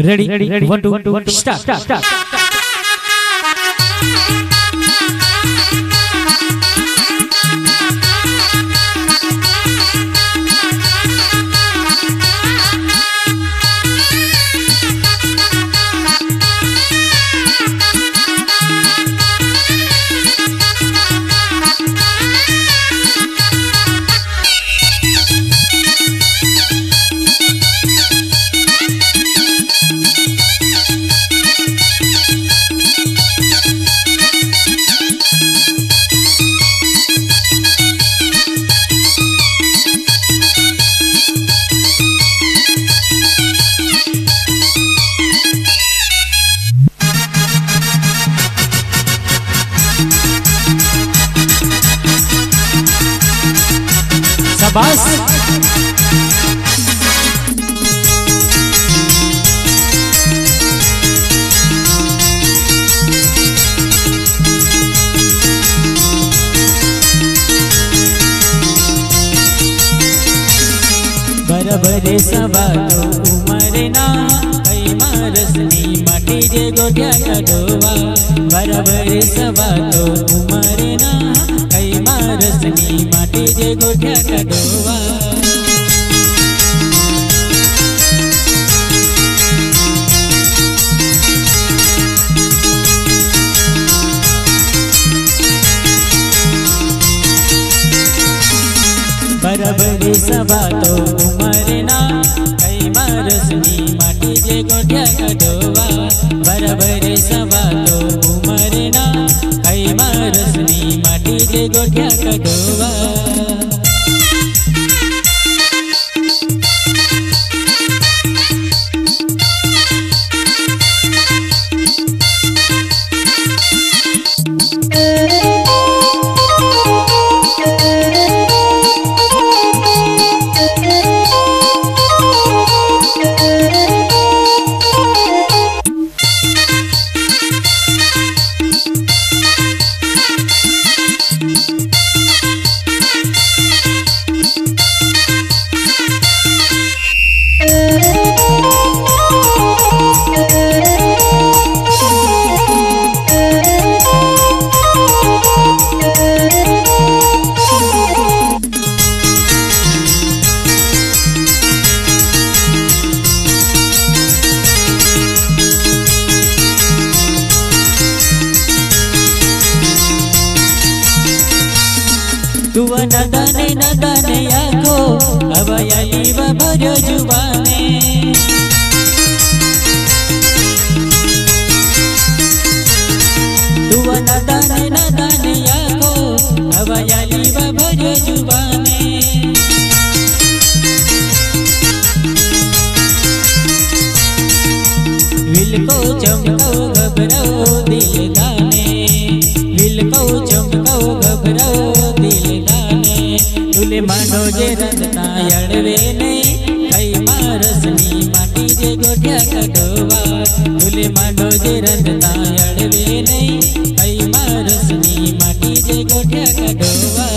Ready? 1, 2, start. शाबाश। बराबर सवालो उमरना कई मारसनी माटी जे गोठ्या कढोवा। बराबर सवालो उमरना कई मारसनी माटी जे गोठ्या कढोवा। बराबर सवालो उमरना कई मारसनी माटी जे गोठ्या कढोवा। बराबर सवालो उमरना कई मारसनी माटी जे गोठ्या कढोवा। तुवा नदाने आखो अवयाली भर्यो जुबाने। तुवा नदाने आखो अवयाली भर्यो जुबाने। विल को चमको घबराओ दिल दाने। विल को चमको घबराओ तुले मांडो जे रंगता अड़वे नहीं कई मारसनी माटी जे गोठ्या कढोवा। तुले मांडो जे रंगता अड़वे नहीं कई मारसनी माटी जे गोठ्या कढोवा।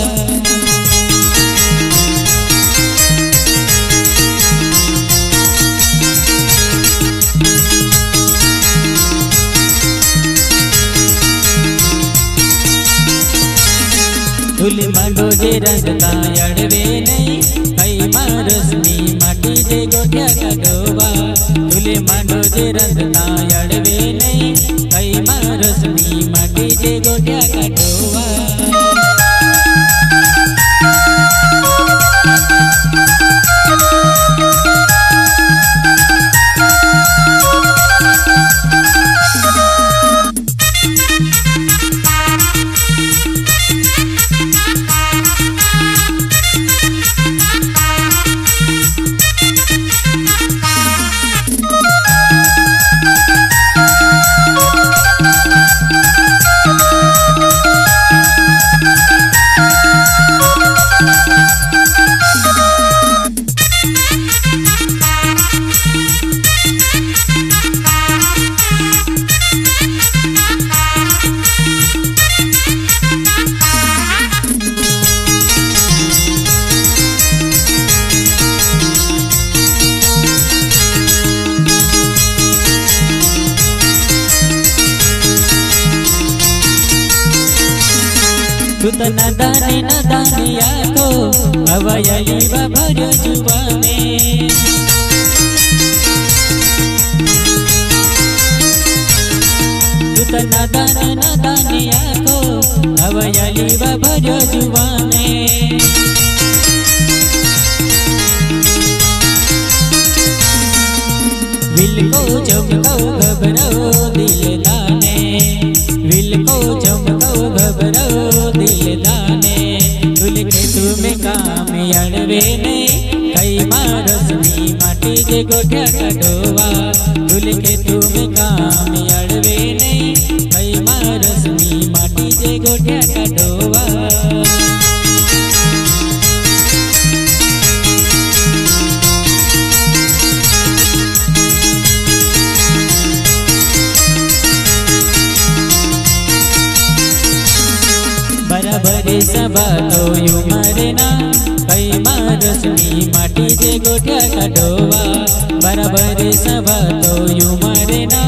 तुले मांडो जे रंगता अड़वे नहीं कई मारसनी माटी जे गोठ्या कढोवा। तुले मांडो जे रंगता अड़वे नहीं कई मारसनी माटी जे गोठ्या कढोवा। तू तो नादानी नादानी आखो हवायाली भर्यो जुवाने तू तो नादानी नादानी आखो हवायाली भर्यो जुवाने विल को चमको घबराओ दिल दाने विल को चमको घबराओ दिल दाने तुल के तुम्हें काम अड़वे नहीं कई मारसनी माटी जे गोठ्या कटोवा तुल के तुम्हें काम अड़वे नहीं कई मारसनी माटी जे गोठ्या कटोवा बराबर सभा तो यू मरना कई मारसनी माटी जे गोठ्या कटोवा बराबर सभा तो यू मरना